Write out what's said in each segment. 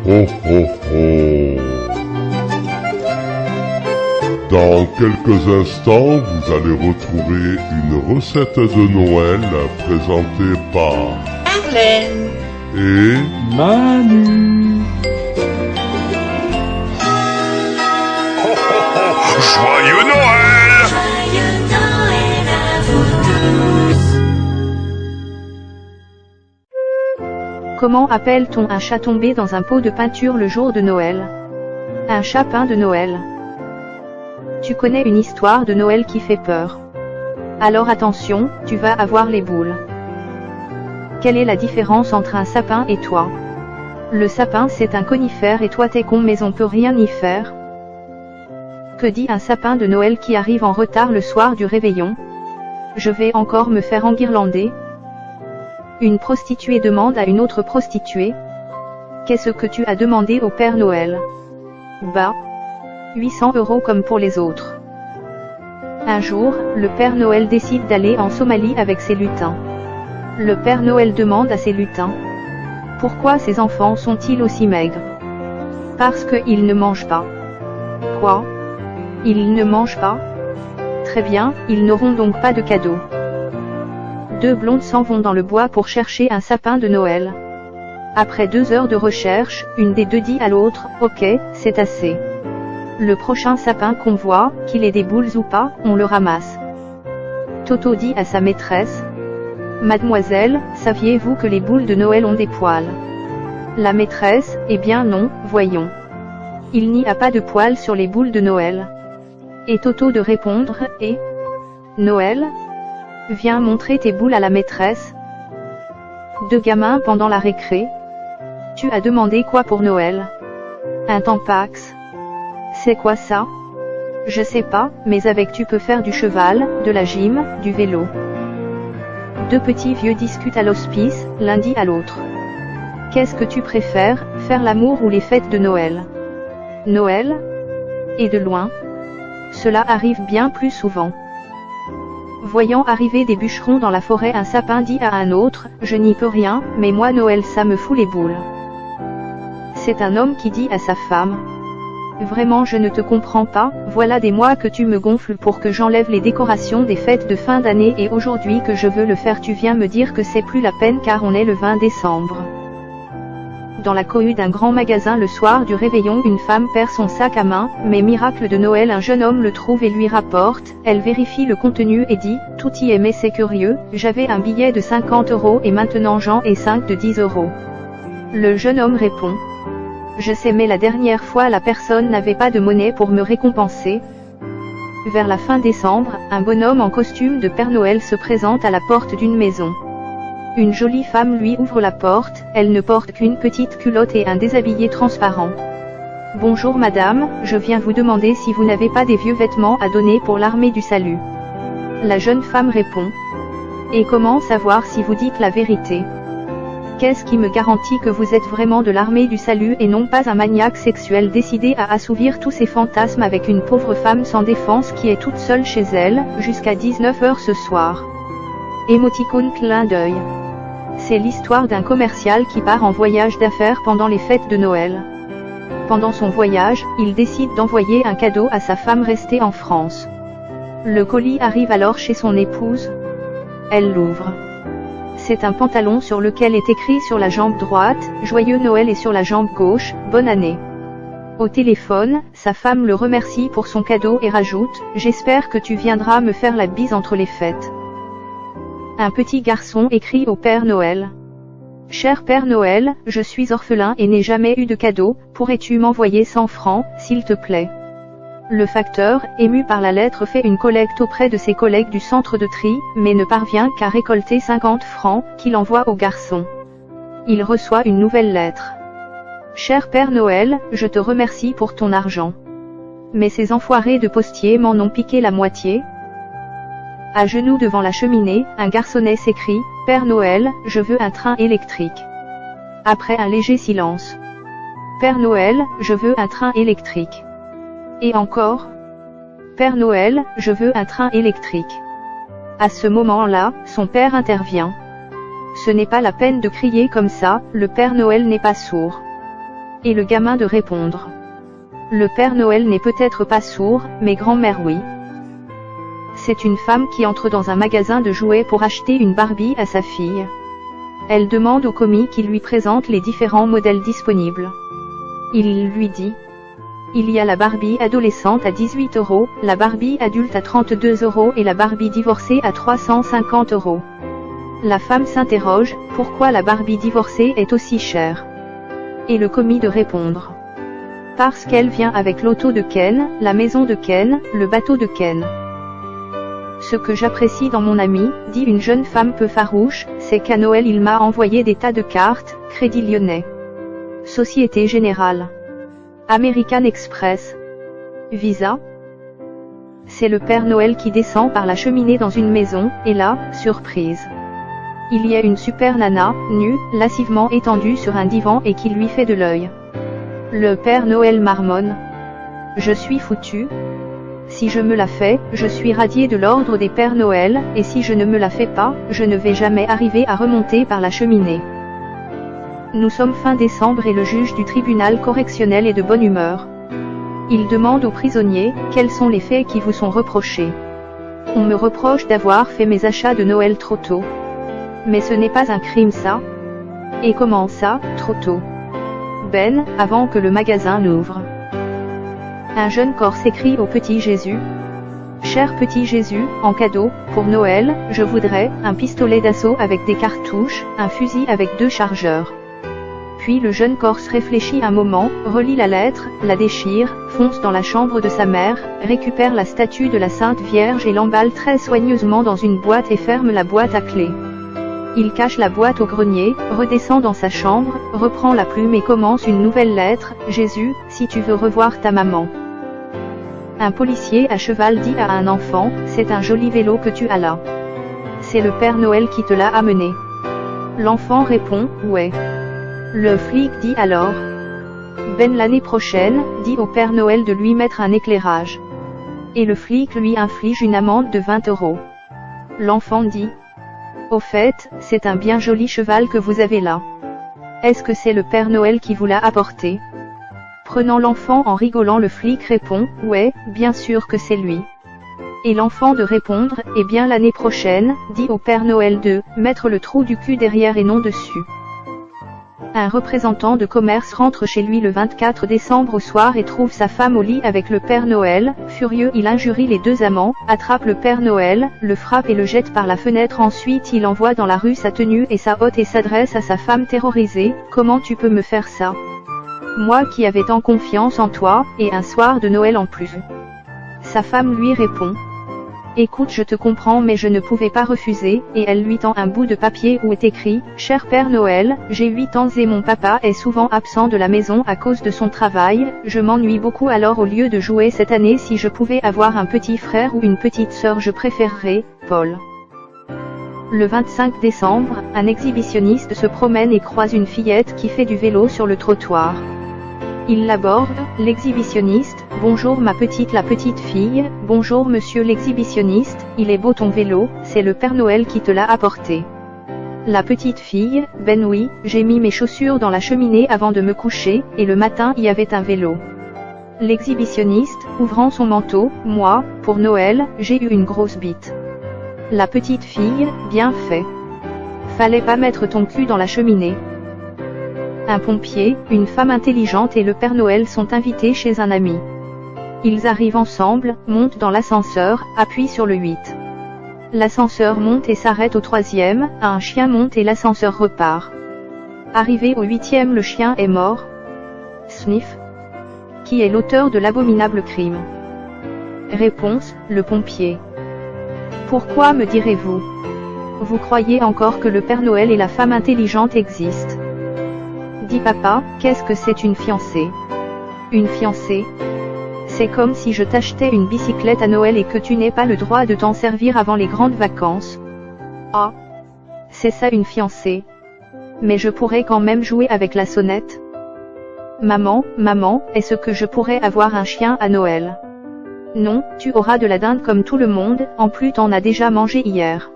Ho ho ho. Dans quelques instants, vous allez retrouver une recette de Noël présentée par Arlène et Manu. Joyeux Noël! Joyeux Noël à vous tous. Comment appelle-t-on un chat tombé dans un pot de peinture le jour de Noël? Un chat peint de Noël. Tu connais une histoire de Noël qui fait peur. Alors attention, tu vas avoir les boules. Quelle est la différence entre un sapin et toi? Le sapin c'est un conifère et toi t'es con mais on peut rien y faire. Que dit un sapin de Noël qui arrive en retard le soir du réveillon? Je vais encore me faire enguirlander. Une prostituée demande à une autre prostituée. Qu'est-ce que tu as demandé au Père Noël? Bah, 800 € comme pour les autres. Un jour, le Père Noël décide d'aller en Somalie avec ses lutins. Le Père Noël demande à ses lutins. Pourquoi ces enfants sont-ils aussi maigres? Parce qu'ils ne mangent pas. Quoi? Ils ne mangent pas? Très bien, ils n'auront donc pas de cadeau. Deux blondes s'en vont dans le bois pour chercher un sapin de Noël. Après 2 heures de recherche, une des deux dit à l'autre, ok, c'est assez. Le prochain sapin qu'on voit, qu'il ait des boules ou pas, on le ramasse. Toto dit à sa maîtresse. Mademoiselle, saviez-vous que les boules de Noël ont des poils? La maîtresse, eh bien non, voyons. Il n'y a pas de poils sur les boules de Noël. Et Toto de répondre, et Noël? Viens montrer tes boules à la maîtresse. Deux gamins pendant la récré. Tu as demandé quoi pour Noël? Un Tampax. C'est quoi ça? Je sais pas, mais avec tu peux faire du cheval, de la gym, du vélo. Deux petits vieux discutent à l'hospice, l'un dit à l'autre. Qu'est-ce que tu préfères, faire l'amour ou les fêtes de Noël? Noël? Et de loin? Cela arrive bien plus souvent. Voyant arriver des bûcherons dans la forêt, un sapin dit à un autre, je n'y peux rien, mais moi Noël ça me fout les boules. C'est un homme qui dit à sa femme. Vraiment je ne te comprends pas, voilà des mois que tu me gonfles pour que j'enlève les décorations des fêtes de fin d'année et aujourd'hui que je veux le faire tu viens me dire que c'est plus la peine car on est le 20 décembre. Dans la cohue d'un grand magasin le soir du réveillon une femme perd son sac à main, mais miracle de Noël un jeune homme le trouve et lui rapporte, elle vérifie le contenu et dit, tout y est mais c'est curieux, j'avais un billet de 50 € et maintenant j'en ai 5 de 10 €. Le jeune homme répond. Je sais mais la dernière fois la personne n'avait pas de monnaie pour me récompenser. Vers la fin décembre, un bonhomme en costume de Père Noël se présente à la porte d'une maison. Une jolie femme lui ouvre la porte, elle ne porte qu'une petite culotte et un déshabillé transparent. Bonjour madame, je viens vous demander si vous n'avez pas des vieux vêtements à donner pour l'armée du salut. La jeune femme répond. Et comment savoir si vous dites la vérité? Qu'est-ce qui me garantit que vous êtes vraiment de l'armée du salut et non pas un maniaque sexuel décidé à assouvir tous ses fantasmes avec une pauvre femme sans défense qui est toute seule chez elle, jusqu'à 19 h ce soir? Émoticône clin d'œil. C'est l'histoire d'un commercial qui part en voyage d'affaires pendant les fêtes de Noël. Pendant son voyage, il décide d'envoyer un cadeau à sa femme restée en France. Le colis arrive alors chez son épouse. Elle l'ouvre. C'est un pantalon sur lequel est écrit sur la jambe droite, Joyeux Noël et sur la jambe gauche, Bonne année. Au téléphone, sa femme le remercie pour son cadeau et rajoute, j'espère que tu viendras me faire la bise entre les fêtes. Un petit garçon écrit au Père Noël. Cher Père Noël, je suis orphelin et n'ai jamais eu de cadeau, pourrais-tu m'envoyer 100 francs, s'il te plaît? Le facteur, ému par la lettre fait une collecte auprès de ses collègues du centre de tri, mais ne parvient qu'à récolter 50 francs, qu'il envoie au garçon. Il reçoit une nouvelle lettre. Cher Père Noël, je te remercie pour ton argent. Mais ces enfoirés de postiers m'en ont piqué la moitié. À genoux devant la cheminée, un garçonnet s'écrie, Père Noël, je veux un train électrique. Après un léger silence. Père Noël, je veux un train électrique. Et encore. Père Noël, je veux un train électrique. À ce moment-là, son père intervient. Ce n'est pas la peine de crier comme ça, le Père Noël n'est pas sourd. Et le gamin de répondre. Le Père Noël n'est peut-être pas sourd, mais grand-mère oui. C'est une femme qui entre dans un magasin de jouets pour acheter une Barbie à sa fille. Elle demande au commis qu'il lui présente les différents modèles disponibles. Il lui dit. Il y a la Barbie adolescente à 18 €, la Barbie adulte à 32 € et la Barbie divorcée à 350 €. La femme s'interroge, pourquoi la Barbie divorcée est aussi chère? Et le commis de répondre. Parce qu'elle vient avec l'auto de Ken, la maison de Ken, le bateau de Ken. Ce que j'apprécie dans mon ami, dit une jeune femme peu farouche, c'est qu'à Noël il m'a envoyé des tas de cartes, Crédit Lyonnais, Société Générale, American Express, Visa. C'est le Père Noël qui descend par la cheminée dans une maison, et là, surprise. Il y a une super nana, nue, lascivement étendue sur un divan et qui lui fait de l'œil. Le Père Noël marmonne. Je suis foutu. Si je me la fais, je suis radié de l'ordre des Pères Noël, et si je ne me la fais pas, je ne vais jamais arriver à remonter par la cheminée. Nous sommes fin décembre et le juge du tribunal correctionnel est de bonne humeur. Il demande aux prisonniers, quels sont les faits qui vous sont reprochés. On me reproche d'avoir fait mes achats de Noël trop tôt. Mais ce n'est pas un crime ça. Et comment ça, trop tôt? Ben, avant que le magasin n'ouvre. Un jeune corps s'écrie au petit Jésus. Cher petit Jésus, en cadeau, pour Noël, je voudrais un pistolet d'assaut avec des cartouches, un fusil avec 2 chargeurs. Puis le jeune Corse réfléchit un moment, relit la lettre, la déchire, fonce dans la chambre de sa mère, récupère la statue de la Sainte Vierge et l'emballe très soigneusement dans une boîte et ferme la boîte à clé. Il cache la boîte au grenier, redescend dans sa chambre, reprend la plume et commence une nouvelle lettre. Jésus, si tu veux revoir ta maman. Un policier à cheval dit à un enfant, c'est un joli vélo que tu as là. C'est le Père Noël qui te l'a amené. L'enfant répond, ouais. Le flic dit alors. Ben l'année prochaine, dit au Père Noël de lui mettre un éclairage. Et le flic lui inflige une amende de 20 €. L'enfant dit. Au fait, c'est un bien joli cheval que vous avez là. Est-ce que c'est le Père Noël qui vous l'a apporté? Prenant l'enfant en rigolant, le flic répond, ouais, bien sûr que c'est lui. Et l'enfant de répondre, eh bien l'année prochaine, dit au Père Noël de mettre le trou du cul derrière et non dessus. Un représentant de commerce rentre chez lui le 24 décembre au soir et trouve sa femme au lit avec le Père Noël. Furieux, il injurie les 2 amants, attrape le Père Noël, le frappe et le jette par la fenêtre. Ensuite il envoie dans la rue sa tenue et sa hotte et s'adresse à sa femme terrorisée. Comment tu peux me faire ça? Moi qui avais tant confiance en toi, et un soir de Noël en plus. Sa femme lui répond. Écoute, je te comprends mais je ne pouvais pas refuser, et elle lui tend un bout de papier où est écrit, Cher Père Noël, j'ai 8 ans et mon papa est souvent absent de la maison à cause de son travail, je m'ennuie beaucoup alors au lieu de jouer cette année si je pouvais avoir un petit frère ou une petite sœur je préférerais, Paul. Le 25 décembre, un exhibitionniste se promène et croise une fillette qui fait du vélo sur le trottoir. Il l'aborde, l'exhibitionniste, bonjour ma petite la petite fille, bonjour monsieur l'exhibitionniste, il est beau ton vélo, c'est le Père Noël qui te l'a apporté. La petite fille, ben oui, j'ai mis mes chaussures dans la cheminée avant de me coucher, et le matin il y avait un vélo. L'exhibitionniste, ouvrant son manteau, moi, pour Noël, j'ai eu une grosse bite. La petite fille, bien fait. Fallait pas mettre ton cul dans la cheminée. Un pompier, une femme intelligente et le Père Noël sont invités chez un ami. Ils arrivent ensemble, montent dans l'ascenseur, appuient sur le 8. L'ascenseur monte et s'arrête au 3e, un chien monte et l'ascenseur repart. Arrivé au 8e, le chien est mort. Sniff. Qui est l'auteur de l'abominable crime? Réponse, le pompier. Pourquoi me direz-vous? Vous croyez encore que le Père Noël et la femme intelligente existent? Dit papa, qu'est-ce que c'est une fiancée? Une fiancée? C'est comme si je t'achetais une bicyclette à Noël et que tu n'aies pas le droit de t'en servir avant les grandes vacances. Ah! C'est ça une fiancée. Mais je pourrais quand même jouer avec la sonnette. Maman, est-ce que je pourrais avoir un chien à Noël? Non, tu auras de la dinde comme tout le monde, en plus t'en as déjà mangé hier.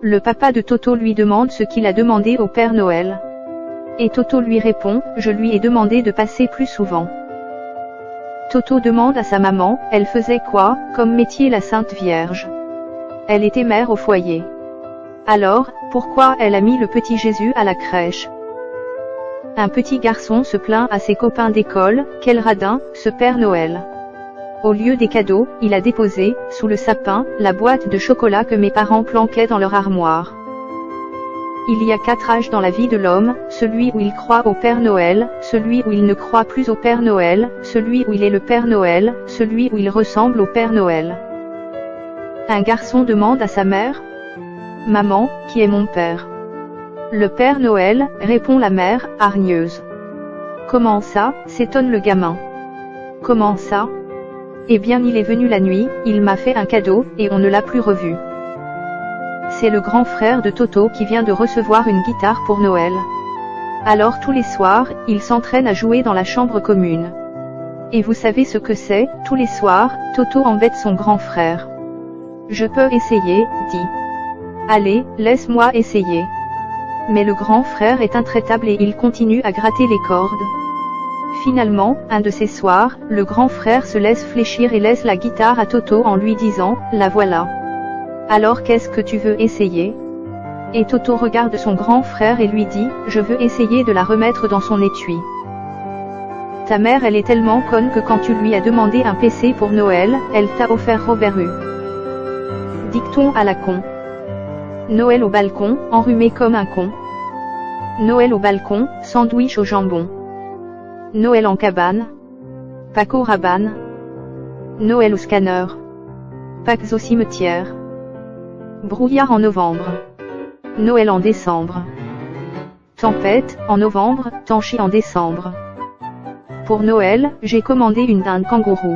Le papa de Toto lui demande ce qu'il a demandé au Père Noël. Et Toto lui répond, je lui ai demandé de passer plus souvent. Toto demande à sa maman, elle faisait quoi, comme métier la Sainte Vierge? Elle était mère au foyer. Alors, pourquoi elle a mis le petit Jésus à la crèche? Un petit garçon se plaint à ses copains d'école, quel radin, ce Père Noël. Au lieu des cadeaux, il a déposé, sous le sapin, la boîte de chocolat que mes parents planquaient dans leur armoire. Il y a 4 âges dans la vie de l'homme, celui où il croit au Père Noël, celui où il ne croit plus au Père Noël, celui où il est le Père Noël, celui où il ressemble au Père Noël. Un garçon demande à sa mère, « Maman, qui est mon père ?» Le Père Noël, répond la mère, hargneuse. « Comment ça ?» s'étonne le gamin. « Comment ça ?» Eh bien il est venu la nuit, il m'a fait un cadeau, et on ne l'a plus revu. C'est le grand frère de Toto qui vient de recevoir une guitare pour Noël. Alors tous les soirs, il s'entraîne à jouer dans la chambre commune. Et vous savez ce que c'est, tous les soirs, Toto embête son grand frère. « Je peux essayer, dit. Allez, laisse-moi essayer. » Mais le grand frère est intraitable et il continue à gratter les cordes. Finalement, un de ces soirs, le grand frère se laisse fléchir et laisse la guitare à Toto en lui disant, « La voilà. Alors qu'est-ce que tu veux essayer ?» Et Toto regarde son grand frère et lui dit, « Je veux essayer de la remettre dans son étui. » Ta mère elle est tellement conne que quand tu lui as demandé un PC pour Noël, elle t'a offert Robert Hue. Dicton à la con. Noël au balcon, enrhumé comme un con. Noël au balcon, sandwich au jambon. Noël en cabane. Paco Rabanne. Noël au scanner. Pâques au cimetière. Brouillard en novembre. Noël en décembre. Tempête, en novembre, Tanchi en décembre. Pour Noël, j'ai commandé une dinde kangourou.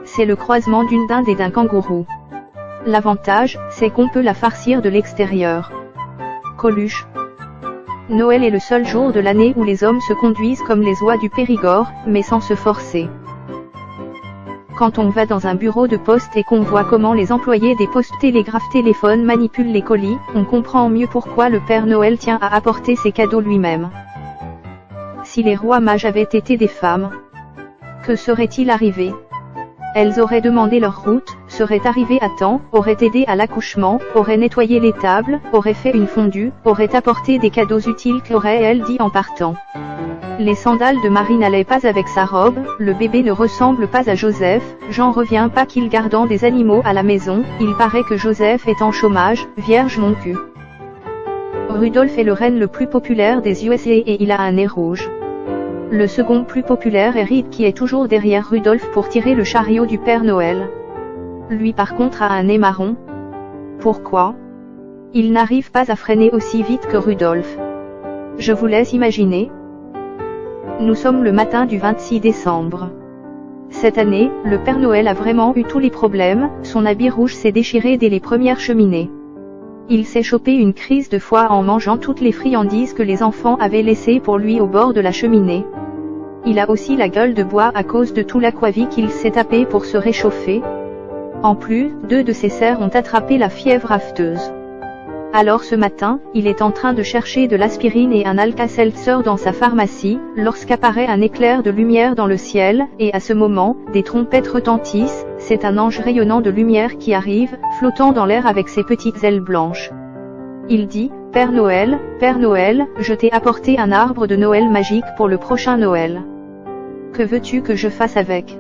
C'est le croisement d'une dinde et d'un kangourou. L'avantage, c'est qu'on peut la farcir de l'extérieur. Coluche. Noël est le seul jour de l'année où les hommes se conduisent comme les oies du Périgord, mais sans se forcer. Quand on va dans un bureau de poste et qu'on voit comment les employés des postes télégraphes téléphones manipulent les colis, on comprend mieux pourquoi le Père Noël tient à apporter ses cadeaux lui-même. Si les rois mages avaient été des femmes, que serait-il arrivé? Elles auraient demandé leur route, seraient arrivées à temps, auraient aidé à l'accouchement, auraient nettoyé les tables, auraient fait une fondue, auraient apporté des cadeaux utiles qu'aurait-elle dit en partant. Les sandales de Marie n'allaient pas avec sa robe, le bébé ne ressemble pas à Joseph, j'en reviens pas qu'il gardant des animaux à la maison, il paraît que Joseph est en chômage, vierge mon cul. Rudolph est le renne le plus populaire des USA et il a un nez rouge. Le second plus populaire est Reed qui est toujours derrière Rudolph pour tirer le chariot du Père Noël. Lui par contre a un nez marron. Pourquoi? Il n'arrive pas à freiner aussi vite que Rudolph. Je vous laisse imaginer. Nous sommes le matin du 26 décembre. Cette année, le Père Noël a vraiment eu tous les problèmes, son habit rouge s'est déchiré dès les premières cheminées. Il s'est chopé une crise de foie en mangeant toutes les friandises que les enfants avaient laissées pour lui au bord de la cheminée. Il a aussi la gueule de bois à cause de tout l'aquavit qu'il s'est tapé pour se réchauffer. En plus, 2 de ses serres ont attrapé la fièvre afteuse. Alors ce matin, il est en train de chercher de l'aspirine et un Alka-Seltzer dans sa pharmacie, lorsqu'apparaît un éclair de lumière dans le ciel, et à ce moment, des trompettes retentissent, c'est un ange rayonnant de lumière qui arrive, flottant dans l'air avec ses petites ailes blanches. Il dit, « Père Noël, je t'ai apporté un arbre de Noël magique pour le prochain Noël. Que veux-tu que je fasse avec ? »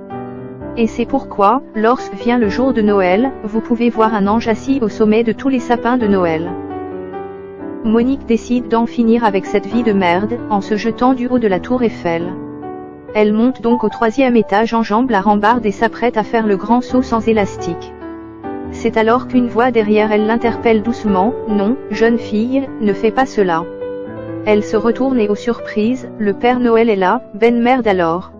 Et c'est pourquoi, lorsque vient le jour de Noël, vous pouvez voir un ange assis au sommet de tous les sapins de Noël. Monique décide d'en finir avec cette vie de merde, en se jetant du haut de la tour Eiffel. Elle monte donc au 3e étage, enjambe la rambarde et s'apprête à faire le grand saut sans élastique. C'est alors qu'une voix derrière elle l'interpelle doucement, « Non, jeune fille, ne fais pas cela. » Elle se retourne et aux surprises, le Père Noël est là, ben merde alors.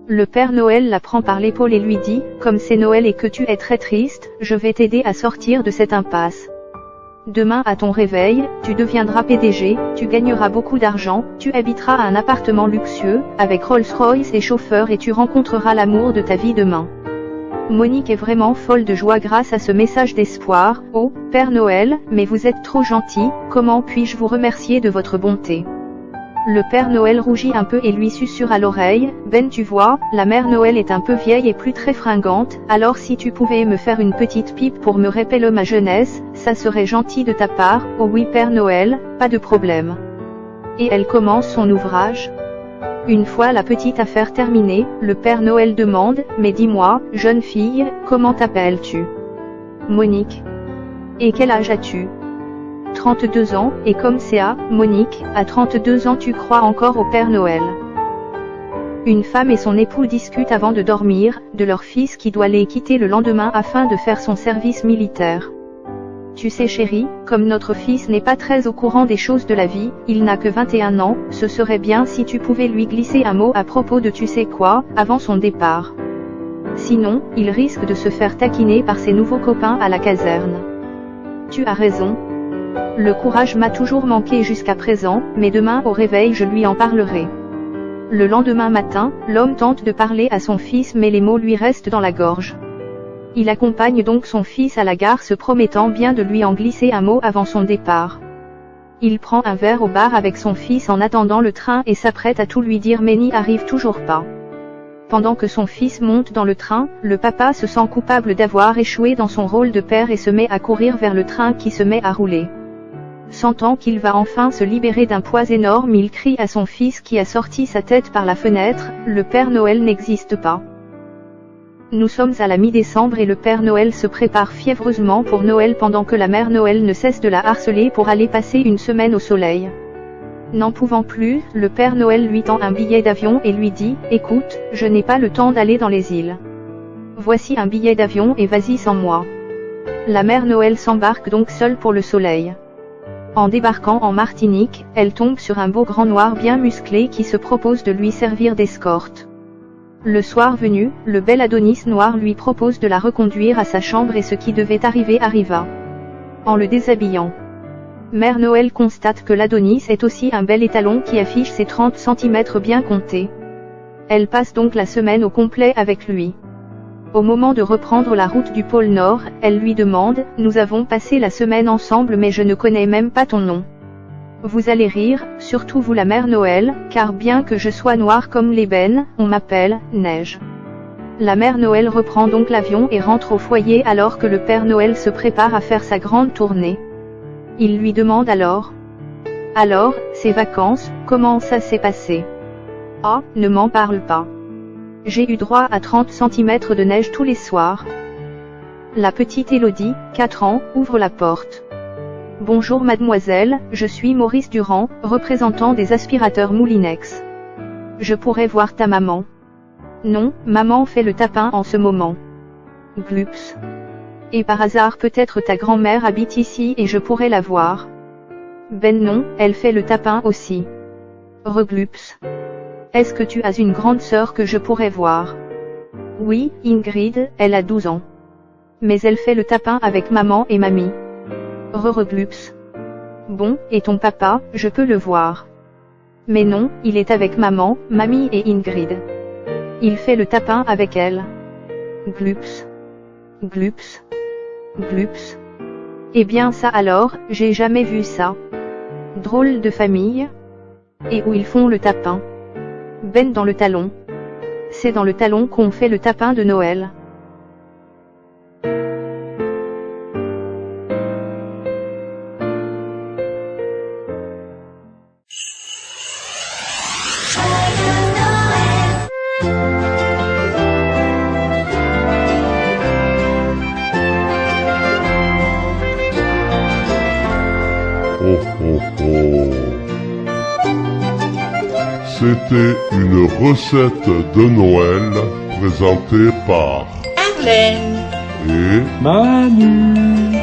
Le Père Noël la prend par l'épaule et lui dit, « Comme c'est Noël et que tu es très triste, je vais t'aider à sortir de cette impasse. Demain à ton réveil, tu deviendras PDG, tu gagneras beaucoup d'argent, tu habiteras à un appartement luxueux, avec Rolls-Royce et chauffeur et tu rencontreras l'amour de ta vie demain. » Monique est vraiment folle de joie grâce à ce message d'espoir. « Oh, Père Noël, mais vous êtes trop gentil, comment puis-je vous remercier de votre bonté ? Le Père Noël rougit un peu et lui susurre à l'oreille, « Ben, tu vois, la mère Noël est un peu vieille et plus très fringante, alors si tu pouvais me faire une petite pipe pour me rappeler ma jeunesse, ça serait gentil de ta part. » « Oh oui Père Noël, pas de problème. » Et elle commence son ouvrage. Une fois la petite affaire terminée, le Père Noël demande, « Mais dis-moi, jeune fille, comment t'appelles-tu » ? « Monique. » « Et quel âge as-tu » ? 32 ans, et comme c'est à Monique, à 32 ans tu crois encore au Père Noël. Une femme et son époux discutent avant de dormir, de leur fils qui doit les quitter le lendemain afin de faire son service militaire. Tu sais chérie, comme notre fils n'est pas très au courant des choses de la vie, il n'a que 21 ans, ce serait bien si tu pouvais lui glisser un mot à propos de tu sais quoi, avant son départ. Sinon, il risque de se faire taquiner par ses nouveaux copains à la caserne. Tu as raison. Le courage m'a toujours manqué jusqu'à présent, mais demain au réveil je lui en parlerai. Le lendemain matin, l'homme tente de parler à son fils mais les mots lui restent dans la gorge. Il accompagne donc son fils à la gare se promettant bien de lui en glisser un mot avant son départ. Il prend un verre au bar avec son fils en attendant le train et s'apprête à tout lui dire mais n'y arrive toujours pas. Pendant que son fils monte dans le train, le papa se sent coupable d'avoir échoué dans son rôle de père et se met à courir vers le train qui se met à rouler. Sentant qu'il va enfin se libérer d'un poids énorme, il crie à son fils qui a sorti sa tête par la fenêtre, « Le Père Noël n'existe pas. » Nous sommes à la mi-décembre et le Père Noël se prépare fiévreusement pour Noël pendant que la mère Noël ne cesse de la harceler pour aller passer une semaine au soleil. N'en pouvant plus, le Père Noël lui tend un billet d'avion et lui dit, « Écoute, je n'ai pas le temps d'aller dans les îles. Voici un billet d'avion et vas-y sans moi. » La mère Noël s'embarque donc seule pour le soleil. En débarquant en Martinique, elle tombe sur un beau grand noir bien musclé qui se propose de lui servir d'escorte. Le soir venu, le bel Adonis noir lui propose de la reconduire à sa chambre et ce qui devait arriver arriva. En le déshabillant, Mère Noël constate que l'Adonis est aussi un bel étalon qui affiche ses 30 cm bien comptés. Elle passe donc la semaine au complet avec lui. Au moment de reprendre la route du pôle Nord, elle lui demande, « Nous avons passé la semaine ensemble mais je ne connais même pas ton nom. » Vous allez rire, surtout vous la mère Noël, car bien que je sois noire comme l'ébène, on m'appelle Neige. La mère Noël reprend donc l'avion et rentre au foyer alors que le Père Noël se prépare à faire sa grande tournée. Il lui demande alors, « Alors, ces vacances, comment ça s'est passé ?»« Ah, ne m'en parle pas. J'ai eu droit à 30 cm de neige tous les soirs. » La petite Élodie, 4 ans, ouvre la porte. « Bonjour mademoiselle, je suis Maurice Durand, représentant des aspirateurs Moulinex. Je pourrais voir ta maman. » Non, maman fait le tapin en ce moment. Glups. Et par hasard peut-être ta grand-mère habite ici et je pourrais la voir. Ben non, elle fait le tapin aussi. Reglups. Est-ce que tu as une grande sœur que je pourrais voir? Oui, Ingrid, elle a 12 ans. Mais elle fait le tapin avec maman et mamie. Reglups. Bon, et ton papa, je peux le voir. Mais non, il est avec maman, mamie et Ingrid. Il fait le tapin avec elle. Glups. Glups. Glups. Eh bien ça alors, j'ai jamais vu ça. Drôle de famille. Et où ils font le tapin? Ben dans le talon. C'est dans le talon qu'on fait le tapin de Noël. Oh oh oh. C'était une recette de Noël présentée par Arlène. et Manu.